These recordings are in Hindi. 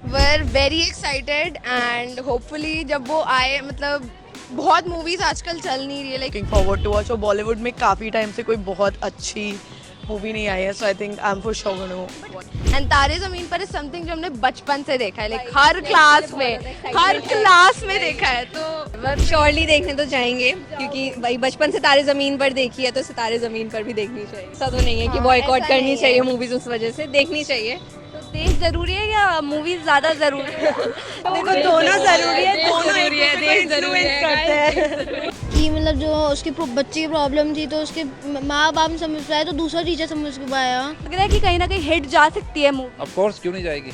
Were very excited and hopefully जब वो आए मतलब बहुत मूवीज आजकल चल नहीं रही है like looking forward to watch और बॉलीवुड में काफ़ी टाइम से कोई बहुत अच्छी मूवी नहीं आई है, so I think I am for sure gonna. And Taare Zameen पर इज समथिंग जो हमने बचपन से देखा है लाइक हर क्लास में देखा है तो श्योरली देखने तो जाएंगे क्योंकि भाई बचपन से तारे जमीन पर देखी है तो सितारे जमीन पर भी देखनी चाहिए। ऐसा तो नहीं है कि बॉयकॉट करनी चाहिए मूवीज उस वजह से, देखनी चाहिए। तो देश जरूरी है या मूवीज ज्यादा जरूरी है? देखो दोनों जरूरी है, दोनों देश जरूरी करते हैं। कि मतलब जो उसके बच्चे की प्रॉब्लम थी तो उसके माँ बाप ने समझ पाया तो दूसरा टीचर समझ के पाया। लग रहा है कि कहीं ना कहीं हिट जा सकती है मूवी। ऑफ कोर्स, क्यों नहीं जाएगी।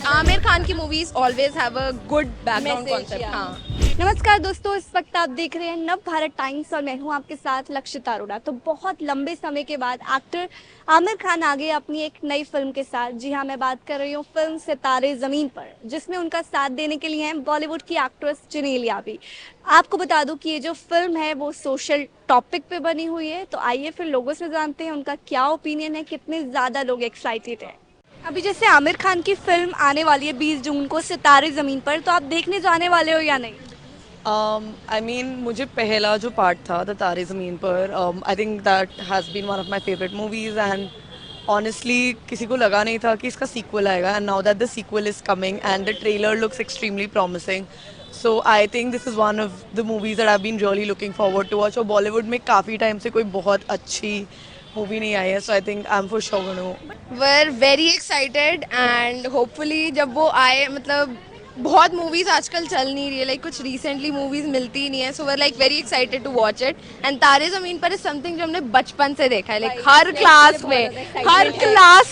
आमिर खान की movies always have a good background concept. हाँ। नमस्कार दोस्तों, इस वक्त आप देख रहे हैं नव भारत टाइम्स और मैं हूं आपके साथ लक्षिता अरोड़ा। तो बहुत लंबे समय के बाद एक्टर आमिर खान आ गए अपनी एक नई फिल्म के साथ। जी हां, मैं बात कर रही हूं फिल्म सितारे जमीन पर, जिसमें उनका साथ देने के लिए हैं बॉलीवुड की एक्ट्रेस जनील याबी। आपको बता दूं कि ये जो फिल्म है वो सोशल टॉपिक पे बनी हुई है। तो आइए फिर लोगों से जानते हैं उनका क्या ओपिनियन है, कितने ज्यादा लोग एक्साइटेड हैं। अभी जैसे आमिर खान की फिल्म आने वाली है 20 जून को सितारे जमीन पर, तो आप देखने जाने वाले हो या नहीं? आई मीन मुझे पहला जो पार्ट था the Taare Zameen Par, I think that has been one of my favourite movies and honestly किसी को लगा नहीं था कि इसका सीक्वल आएगा and now that the sequel is coming and the trailer looks extremely promising. So I think this is one of the movies that I been really looking forward to watch और बॉलीवुड में काफ़ी टाइम से कोई बहुत अच्छी मूवी नहीं आई है, so I think I am for sure gonna. We're very excited and hopefully जब वो आए मतलब बहुत मूवीज आजकल चल नहीं रही है लाइक कुछ रिसेंटली मूवीज मिलती ही नहीं है, so we're like very excited to watch it. And Taare Zameen पर इज समथिंग जो हमने बचपन से देखा है लाइक हर क्लास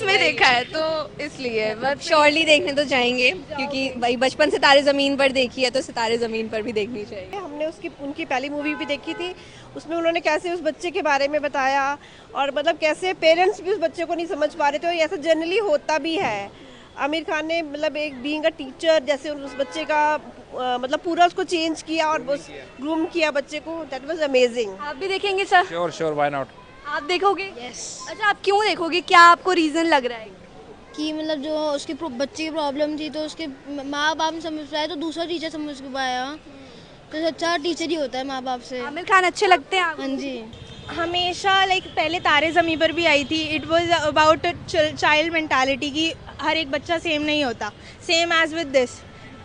में देखा है तो इसलिए श्योरली देखने तो जाएंगे क्योंकि भाई बचपन से तारे जमीन पर देखी है तो सितारे जमीन पर भी देखनी चाहिए। हमने उनकी पहली मूवी भी देखी थी, उसमें उन्होंने कैसे उस बच्चे के बारे में बताया और मतलब कैसे पेरेंट्स भी उस बच्चे को नहीं समझ पा रहे थे और ऐसा जनरली होता भी है। आमिर खान ने मतलब एक बीइंग अ टीचर जैसे उस बच्चे का मतलब पूरा उसको चेंज किया और उस ग्रूम किया बच्चे को, दैट वाज अमेजिंग। आप भी देखेंगे sir? Sure sure, why not. आप देखोगे? अच्छा, आप क्यों देखोगे, क्या आपको रीजन लग रहा है? कि मतलब जो उसके बच्चे की प्रॉब्लम थी तो उसके माँ बाप ने समझ पाया तो दूसरा टीचर समझ के पाया। तो अच्छा टीचर ही होता है माँ बाप से। आमिर खान अच्छे लगते हैं आपको? हाँ जी। हमेशा लाइक पहले तारे ज़मीं पर भी आई थी। It was about child mentality की हर एक बच्चा सेम नहीं होता, सेम एज विद दिस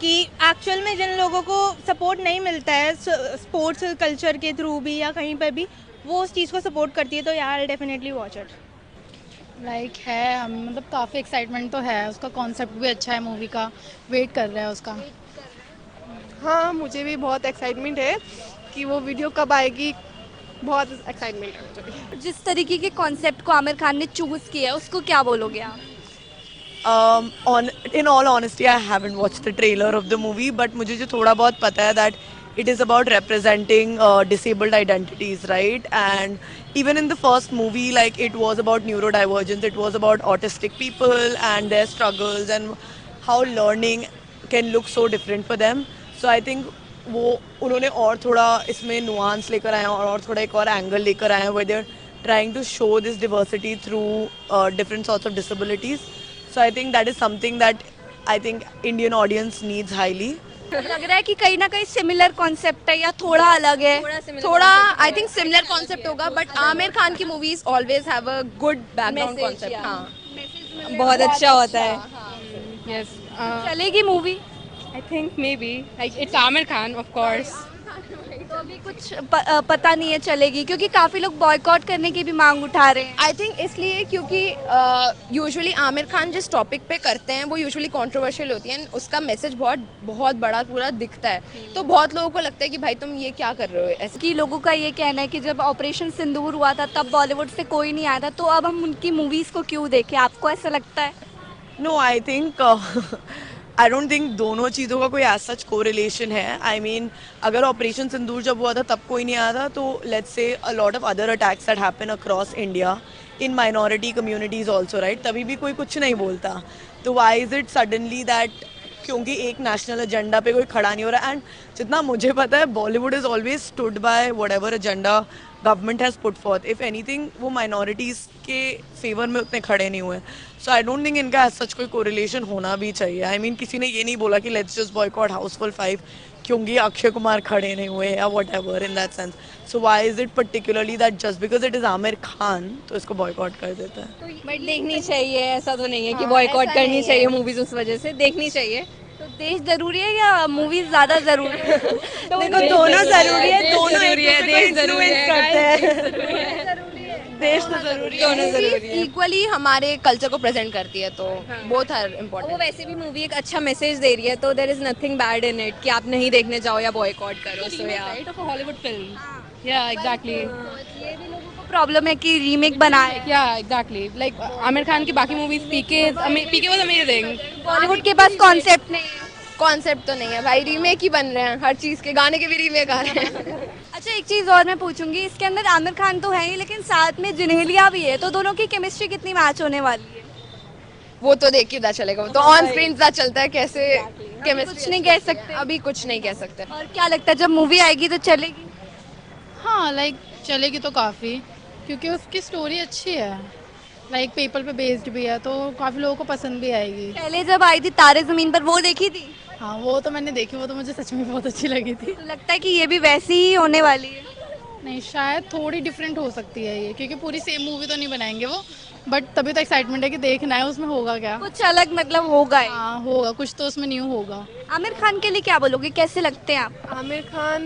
कि एक्चुअल में जिन लोगों को सपोर्ट नहीं मिलता है स्पोर्ट्स कल्चर के थ्रू भी या कहीं पर भी, वो उस चीज़ को सपोर्ट करती है। तो यार डेफिनेटली वॉच इट। लाइक है हम मतलब काफ़ी एक्साइटमेंट तो है, उसका कॉन्सेप्ट भी अच्छा है, मूवी का वेट कर रहा है उसका। हाँ, मुझे भी बहुत एक्साइटमेंट है कि वो वीडियो कब आएगी, बहुत एक्साइटमेंट है मुझे। जिस तरीके के कॉन्सेप्ट को आमिर खान ने चूज किया है उसको क्या बोलोगे आप? In all honesty, I haven't watched the trailer of the movie, but मुझे जो थोड़ा बहुत पता है that it is about representing disabled identities, right? And even in the first movie, like it was about neurodivergence, it was about autistic people and their struggles and how learning can look so different for them. So I think वो उन्होंने और थोड़ा इसमें nuance लेकर आए हैं और थोड़ा एक और angle लेकर आए हैं where they're trying to show this diversity through different sorts of disabilities. So I think that is something that I think Indian audience needs highly. लग रहा है कि कहीं ना कहीं सिमिलर कॉन्सेप्ट है या थोड़ा अलग है? थोड़ा आई थिंक सिमिलर कॉन्सेप्ट होगा बट आमिर खान की movies always have a good background concept. हाँ, बहुत अच्छा होता है। यस, चलेगी movie? I think may be like it's Aamir Khan of course. तो अभी कुछ पता नहीं है चलेगी, क्योंकि काफी लोग बॉयकॉट करने की भी मांग उठा रहे हैं। आई थिंक इसलिए क्योंकि यूजुअली आमिर खान जिस टॉपिक पे करते हैं वो यूजुअली कंट्रोवर्शियल होती है, उसका मैसेज बहुत बहुत बड़ा पूरा दिखता है, तो बहुत लोगों को लगता है कि भाई तुम ये क्या कर रहे हो ऐसे। कि लोगों का ये कहना है कि जब ऑपरेशन सिंदूर हुआ था तब बॉलीवुड से कोई नहीं आया था, तो अब हम उनकी मूवीज को क्यों देखें? आपको ऐसा लगता है? No, I think I don't think दोनों चीज़ों का कोई एज सच कोरिलेशन है। आई मीन अगर ऑपरेशन सिंदूर जब हुआ था तब कोई नहीं आया था, तो let's say a lot of other attacks that happen across India in minority communities also, right? तभी भी कोई कुछ नहीं बोलता, तो why is it suddenly that क्योंकि एक नेशनल एजेंडा पे कोई खड़ा नहीं हो रहा? एंड जितना मुझे पता है Bollywood is always stood by what ever agenda government has put forth. If anything, वो minorities के favor में उतने खड़े नहीं हुए. So I don't think इनका as such कोई correlation होना भी चाहिए. I mean किसी ने ये नहीं बोला कि let's just boycott Houseful 5 क्योंकि अक्षय कुमार खड़े नहीं हुए या whatever in that sense. So why is it particularly that just because it is Aamir Khan तो इसको boycott कर देता है? बट देखनी चाहिए, ऐसा तो नहीं है कि बॉयकॉट करनी चाहिए मूवीज उस वजह से, देखनी चाहिए. तो देश जरूरी है या मूवीज ज्यादा जरूरी है? देखो दोनों जरूरी है, दोनों एक दूसरे को influence करते हैं. देश तो जरूरी है, दोनों जरूरी है. इक्वली हमारे कल्चर को प्रेजेंट करती है, तो बोथ आर वो इम्पोर्टेंट. वैसे भी मूवी एक अच्छा मैसेज दे रही है, तो there is nothing bad in it कि आप नहीं देखने जाओ या बॉयकॉट करो. सो या हॉलीवुड फिल्म. या एग्जैक्टली. ये भी लोगों को प्रॉब्लम है कि रीमेक बनाए. या एग्जैक्टली. लाइक आमिर खान की बाकी movies PK was amazing. Bollywood के पास कॉन्सेप्ट नहीं है. कॉन्सेप्ट तो नहीं है भाई, रीमेक ही बन रहे हैं, हर चीज के गाने के भी रीमेक आ रहे हैं. अच्छा, एक चीज और मैं पूछूंगी, इसके अंदर आमिर खान तो है ही लेकिन साथ में जिनेलिया भी है, तो दोनों की केमिस्ट्री कितनी मैच होने वाली है? वो तो देख के पता चलेगा, वो तो ऑन स्क्रीन पता चलता है कैसे केमिस्ट्री. कुछ नहीं कह सकते. अभी कुछ नहीं कह सकते. और क्या लगता है जब मूवी आएगी तो चलेगी? हाँ, लाइक चलेगी तो काफ़ी, क्योंकि उसकी स्टोरी अच्छी है. लाइक पेपर पे बेस्ड भी है, तो काफ़ी लोगों को पसंद भी आएगी. पहले जब आई थी तारे जमीन पर, वो देखी थी? हाँ, वो तो मैंने देखी, वो तो मुझे सच में बहुत अच्छी लगी थी. तो लगता है कि ये भी वैसी ही होने वाली है? नहीं, शायद थोड़ी डिफरेंट हो सकती है ये, क्योंकि पूरी सेम मूवी तो नहीं बनाएंगे वो. बट तभी तो एक्साइटमेंट है कि देखना है उसमें होगा क्या. कुछ अलग मतलब होगा ही. हाँ, होगा कुछ तो उसमें न्यू होगा. आमिर खान के लिए क्या बोलोगे, कैसे लगते हैं आप? आमिर खान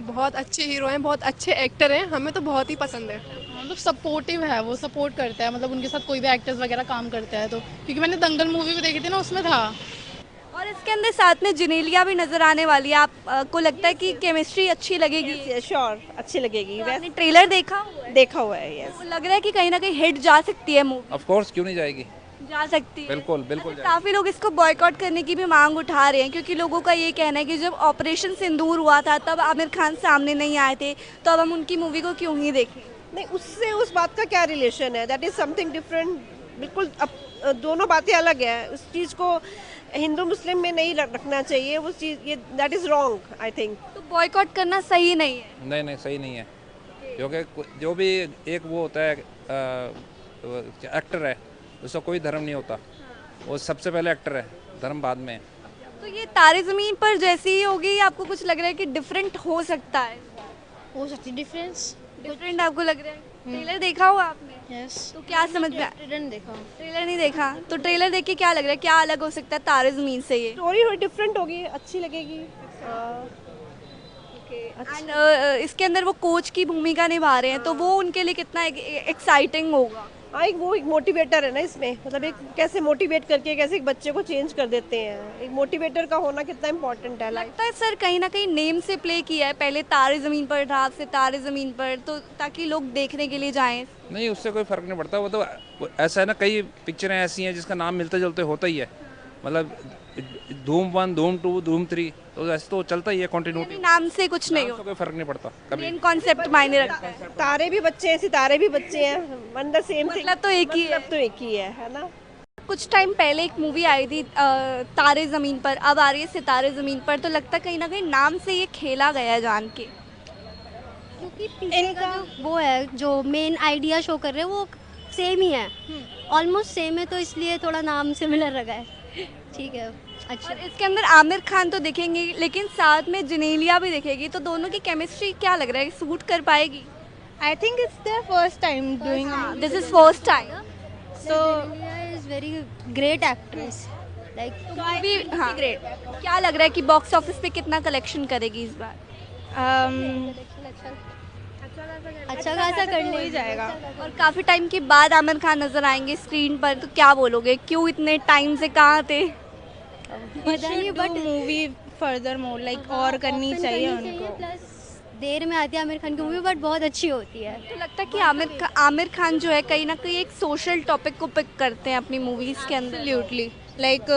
बहुत अच्छे हीरो हैं, बहुत अच्छे एक्टर हैं, हमें तो बहुत ही पसंद है. मतलब सपोर्टिव है, वो सपोर्ट करता है, मतलब उनके साथ कोई भी एक्टर्स वगैरह काम करता है तो. क्योंकि मैंने दंगल मूवी भी देखी थी ना, उसमें था. और इसके अंदर साथ में जिनेलिया भी नजर आने वाली है. आपको लगता है कि केमिस्ट्री अच्छी लगेगी? श्योर अच्छी लगेगी. आपने ट्रेलर देखा हुआ है? देखा हुआ है. यस. तो लग रहा है कि कहीं ना कहीं हिट जा सकती है मूवी. ऑफ कोर्स, क्यों नहीं जाएगी. जा सकती है. बिल्कुल बिल्कुल अच्छा, काफी लोग इसको बॉयकॉट करने की भी मांग उठा रहे हैं, क्योंकि लोगों का ये कहना है कि जब ऑपरेशन सिंदूर हुआ था तब आमिर खान सामने नहीं आए थे, तो अब हम उनकी मूवी को क्यों ही देखें? नहीं, उससे उस बात का क्या रिलेशन है? That is something different. बिल्कुल दोनों बातें अलग है. उस चीज़ को हिंदू मुस्लिम में नहीं रखना चाहिए. उस चीज़ ये that is wrong I think. तो बॉयकॉट करना सही नहीं है? नहीं नहीं, सही नहीं है. क्योंकि जो भी एक वो होता है एक्टर है, उसका कोई धर्म नहीं होता. वो सबसे पहले एक्टर है, धर्म बाद में. तो ये तारे जमीन पर जैसी ही होगी, आपको कुछ लग रहा है कि डिफरेंट हो सकता है? हो सकती डिफरेंस. डिफरेंट आपको लग रहा है? ट्रेलर देखा हुआ आपने? यस. तो क्या समझ में आया? ट्रेलर देखा. ट्रेलर नहीं देखा, तो ट्रेलर देख के क्या लग रहा है, क्या अलग हो सकता है तारे जमीन से? ये स्टोरी डिफरेंट होगी, अच्छी लगेगी. एंड इसके अंदर वो कोच की भूमिका निभा रहे हैं, तो वो उनके लिए कितना एक्साइटिंग होगा? हाँ, एक मोटिवेटर है ना इसमें. मतलब एक कैसे मोटिवेट करके कैसे एक बच्चे को चेंज कर देते हैं. एक मोटिवेटर का होना कितना इम्पोर्टेंट है. लगता है सर कहीं ना कहीं नेम से प्ले किया है, पहले तारे जमीन पर था, अब से तारे जमीन पर, तो ताकि लोग देखने के लिए जाएं. नहीं, उससे कोई फर्क नहीं पड़ता. वो तो ऐसा है ना, कई पिक्चरें ऐसी हैं जिसका नाम मिलते जुलते होता ही है. मतलब धूम 1, धूम 2, धूम 3, तो ऐसे तो चलता ही है कंटिन्यूटी. नाम से कुछ नहीं कोई फर्क नहीं पड़ता कभी. मेन कॉन्सेप्ट मायने रखता है. तारे भी बच्चे हैं, सितारे भी बच्चे हैं. One the same thing. मतलब तो एक ही है. मतलब तो एक ही है ना. कुछ टाइम पहले एक मूवी आई थी तारे ज़मीन पर, अब आ रही है सितारे ज़मीन पर, तो लगता है कहीं ना कहीं नाम से ये खेला गया है जान के. क्योंकि पीछे का जो वो है, जो मेन आइडिया शो कर रहे हैं वो सेम ही है, ऑलमोस्ट सेम है, तो इसलिए थोड़ा नाम सिमिलर लगा है. ठीक है. अच्छा. और इसके अंदर आमिर खान तो दिखेंगे, लेकिन साथ में जिनेलिया भी दिखेगी, तो दोनों की केमिस्ट्री क्या लग रहा है, सूट कर पाएगी? I think it's their first time doing. This is first time. So is very great actress. Like movie हाँ ग्रेट. क्या लग रहा है कि बॉक्स ऑफिस पे कितना कलेक्शन करेगी इस बार? अच्छा खासा करने ही जाएगा. और काफ़ी टाइम के बाद आमिर खान नजर आएंगे स्क्रीन पर, तो क्या बोलोगे, क्यों इतने टाइम से कहाँ थे? पता नहीं, but movie further more like और करनी चाहिए उनको. प्लस देर में आती है आमिर खान की मूवी, बट बहुत अच्छी होती है. तो लगता है कि आमिर खान जो है कहीं ना कहीं एक सोशल टॉपिक को पिक करते हैं अपनी मूवीज के अंदर. Absolutely. Like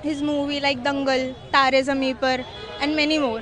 his movie like Dangal, Tare Zameen Par and many more.